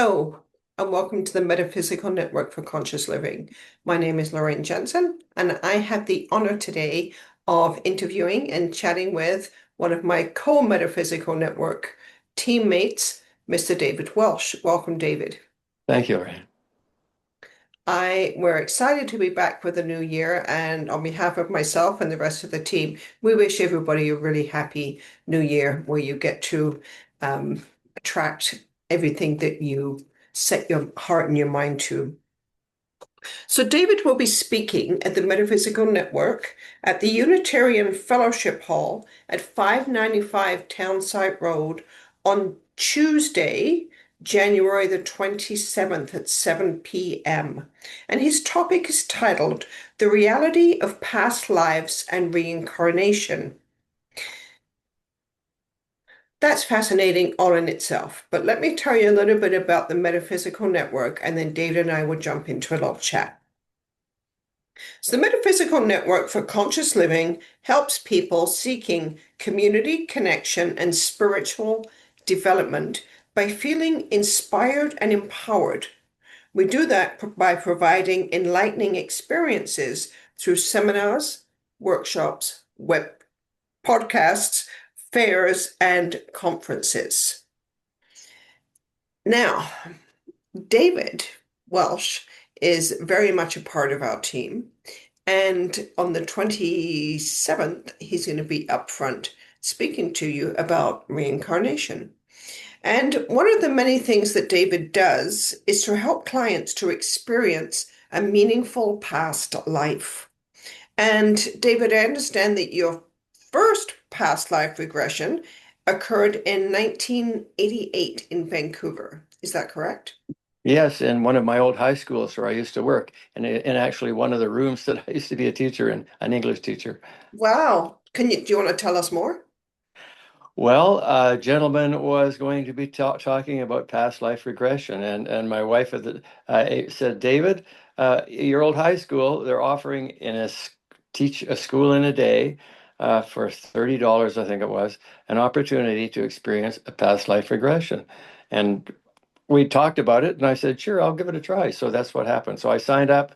Hello, and welcome to the Metaphysical Network for Conscious Living. My name is Lorraine Jensen, and I have the honor today of interviewing and chatting with one of my co-Metaphysical Network teammates, Mr. David Welsh. Welcome, David. Thank you, Ryan. We're excited to be back for the new year, and on behalf of myself and the rest of the team, we wish everybody a really happy new year where you get to attract everything that you set your heart and your mind to. So, David will be speaking at the Metaphysical Network at the Unitarian Fellowship Hall at 595 Townsite Road on Tuesday, January the 27th at 7 p.m. And his topic is titled The Reality of Past Lives and Reincarnation. That's fascinating all in itself, but let me tell you a little bit about the Metaphysical Network, and then David and I will jump into a little chat. So, the Metaphysical Network for Conscious Living helps people seeking community connection and spiritual development by feeling inspired and empowered. We do that by providing enlightening experiences through seminars, workshops, web podcasts, fairs, and conferences. Now, David Welsh is very much a part of our team. And on the 27th, he's going to be up front speaking to you about reincarnation. And one of the many things that David does is to help clients to experience a meaningful past life. And David, I understand that your first past life regression occurred in 1988 in Vancouver. Is that correct? Yes, in one of my old high schools where I used to work, and in actually one of the rooms that I used to be a teacher in, an English teacher. Wow. Do you want to tell us more? Well, a gentleman was going to be talking about past life regression, and my wife said, David, your old high school, they're offering teach a school in a day for $30, I think it was, an opportunity to experience a past life regression. And we talked about it, and I said, sure, I'll give it a try. So that's what happened. So I signed up.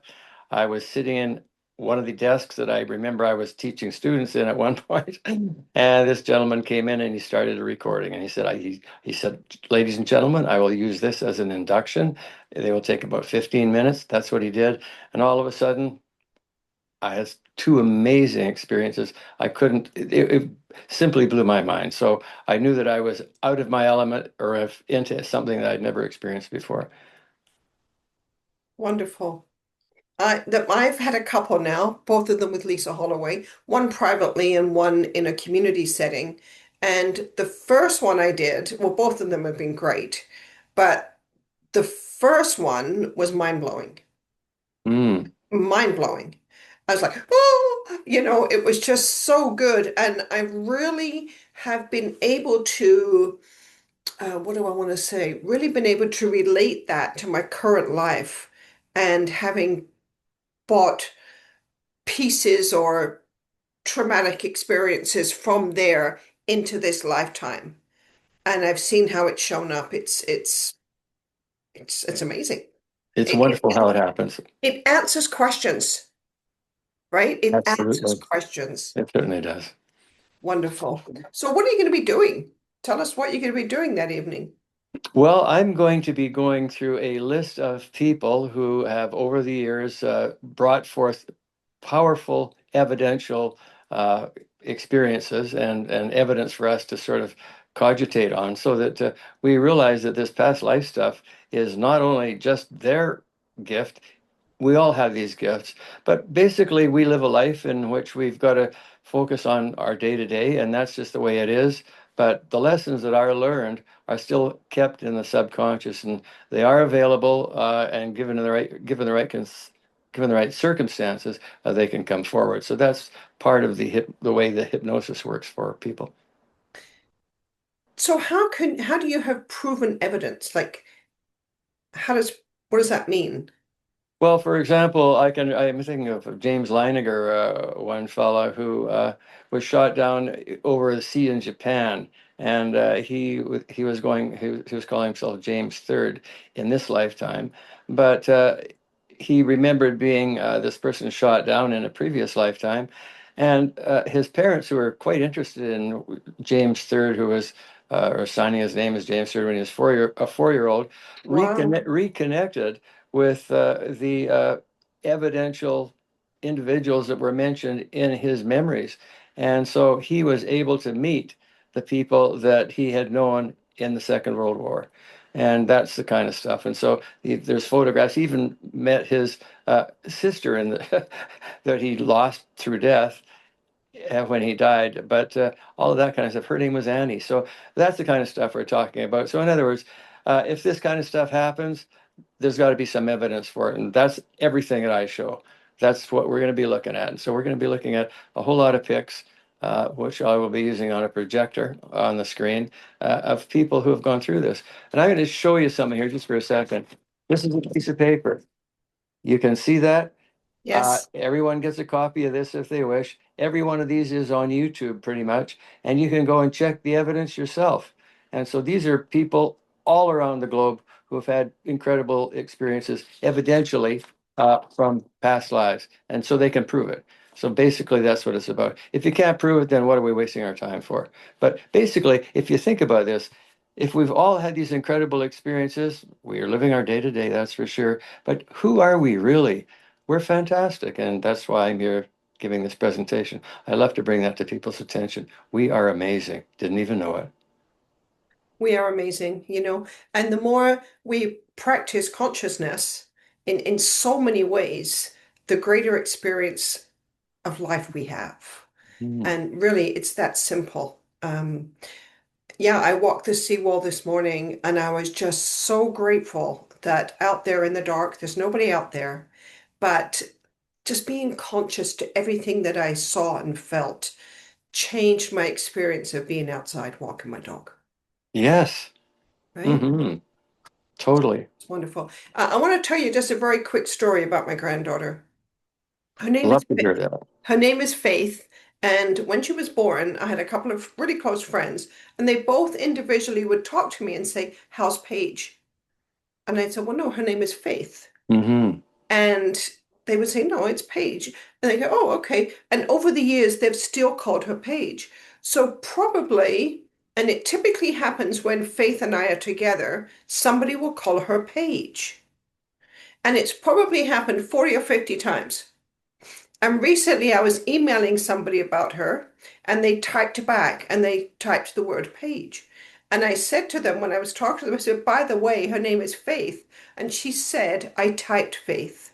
I was sitting in one of the desks that I remember I was teaching students in at one point, and this gentleman came in and he started a recording. And he said, he said, ladies and gentlemen, I will use this as an induction. They will take about 15 minutes. That's what he did. And all of a sudden, I had two amazing experiences. It simply blew my mind. So I knew that I was out of my element or into something that I'd never experienced before. Wonderful. I've had a couple now, both of them with Lisa Holloway, one privately and one in a community setting. And the first one I did, well, both of them have been great, but the first one was mind-blowing. Mm, Mind-blowing. I was like, oh, it was just so good. And I really have been able to, what do I want to say? Really been able to relate that to my current life and having bought pieces or traumatic experiences from there into this lifetime. And I've seen how it's shown up. It's amazing. it's It, wonderful it, how it happens. it answers questions, right? It answers Absolutely. questions. It certainly does. Wonderful. So what are you going to be doing? Tell us what you're going to be doing that evening. Well, I'm going to be going through a list of people who have, over the years, brought forth powerful evidential experiences and evidence for us to sort of cogitate on, so that we realize that this past life stuff is not only just their gift. We all have these gifts, but basically we live a life in which we've got to focus on our day to day, and that's just the way it is. But the lessons that are learned are still kept in the subconscious, and they are available, and given the right circumstances, they can come forward. So that's part of the way the hypnosis works for people. So how do you have proven evidence? Like how does what does that mean? Well, for example, I'm thinking of James Leininger, one fella who was shot down over the sea in Japan. and he was calling himself James III in this lifetime, but he remembered being this person shot down in a previous lifetime, and his parents, who were quite interested in James III, who was or signing his name as James III when he was a 4-year-old, Wow. reconnected with the evidential individuals that were mentioned in his memories. And so he was able to meet the people that he had known in the Second World War. And that's the kind of stuff. And so there's photographs. He even met his sister that he lost through death when he died. But all of that kind of stuff. Her name was Annie. So that's the kind of stuff we're talking about. So in other words, if this kind of stuff happens, there's got to be some evidence for it. And that's everything that I show. That's what we're going to be looking at. And so we're going to be looking at a whole lot of pics, which I will be using on a projector on the screen, of people who have gone through this. And I'm going to show you something here just for a second. This is a piece of paper. You can see that. Yes. Everyone gets a copy of this if they wish. Every one of these is on YouTube pretty much, and you can go and check the evidence yourself. And so these are people all around the globe who have had incredible experiences, evidentially, from past lives, and so they can prove it. So basically, that's what it's about. If you can't prove it, then what are we wasting our time for? But basically, if you think about this, if we've all had these incredible experiences, we are living our day to day, that's for sure. But who are we really? We're fantastic, and that's why I'm here giving this presentation. I love to bring that to people's attention. We are amazing. Didn't even know it. We are amazing, and the more we practice consciousness in so many ways, the greater experience of life we have. Hmm. And really, it's that simple. Yeah, I walked the seawall this morning and I was just so grateful that out there in the dark, there's nobody out there, but just being conscious to everything that I saw and felt changed my experience of being outside walking my dog, Yes. right? Hmm. Totally. It's wonderful. I want to tell you just a very quick story about my granddaughter. Her name is Love to hear that. her name is Faith, and when she was born, I had a couple of really close friends, and they both individually would talk to me and say, "How's Paige?" And I'd say, "Well, no, her name is Faith." Hmm. And they would say, "No, it's Paige." And they go, "Oh, okay." And over the years, they've still called her Paige. So probably, and it typically happens when Faith and I are together, somebody will call her Paige. And it's probably happened 40 or 50 times. And recently I was emailing somebody about her and they typed back and they typed the word Paige. And I said to them when I was talking to them, I said, "By the way, her name is Faith." And she said, "I typed Faith."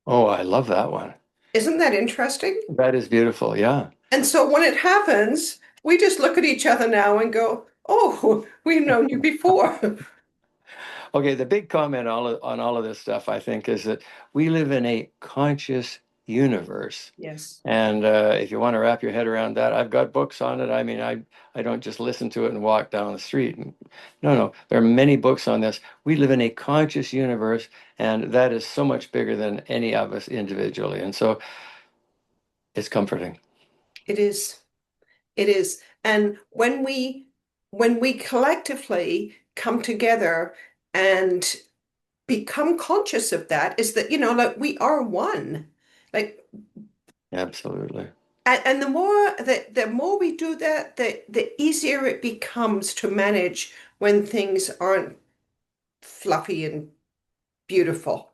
Oh, I love that one. Isn't that interesting? That is beautiful. Yeah. And so when it happens, we just look at each other now and go, "Oh, we've known you before." Okay, the big comment on all of this stuff, I think, is that we live in a conscious universe. Yes, And if you want to wrap your head around that, I've got books on it. I mean, I don't just listen to it and walk down the street. No, no, there are many books on this. We live in a conscious universe, and that is so much bigger than any of us individually. And so it's comforting. it is. It is. And when we collectively come together and become conscious of that, is that, like we are one. Like, Absolutely. and the more we do that, the easier it becomes to manage when things aren't fluffy and beautiful.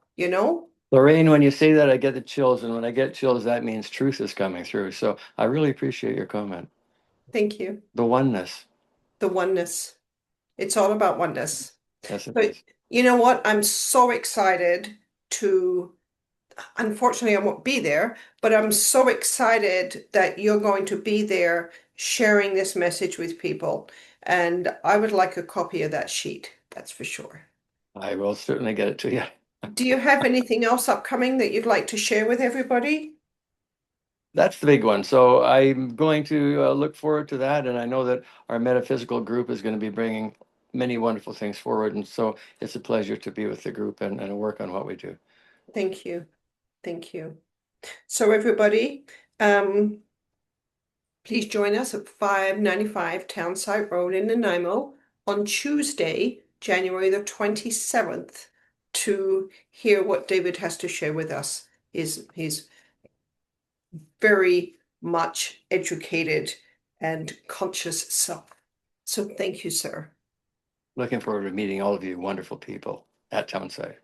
Lorraine, when you say that, I get the chills. And when I get chills, that means truth is coming through. So I really appreciate your comment. Thank you. The oneness. The oneness. It's all about oneness. Yes, it But is. you know what? I'm so excited to unfortunately, I won't be there, but I'm so excited that you're going to be there sharing this message with people. And I would like a copy of that sheet, that's for sure. I will certainly get it to you. Do you have anything else upcoming that you'd like to share with everybody? That's the big one. So I'm going to look forward to that. And I know that our metaphysical group is going to be bringing many wonderful things forward. And so it's a pleasure to be with the group and work on what we do. Thank you. Thank you. So everybody, um, Please join us at 595 Townsite Road in Nanaimo on Tuesday, January the 27th, to hear what David has to share with us. He's very much educated and conscious self. So thank you, sir. Looking forward to meeting all of you wonderful people at Townsite.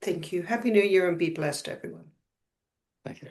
Thank you. Happy New Year and be blessed, everyone. Thank you.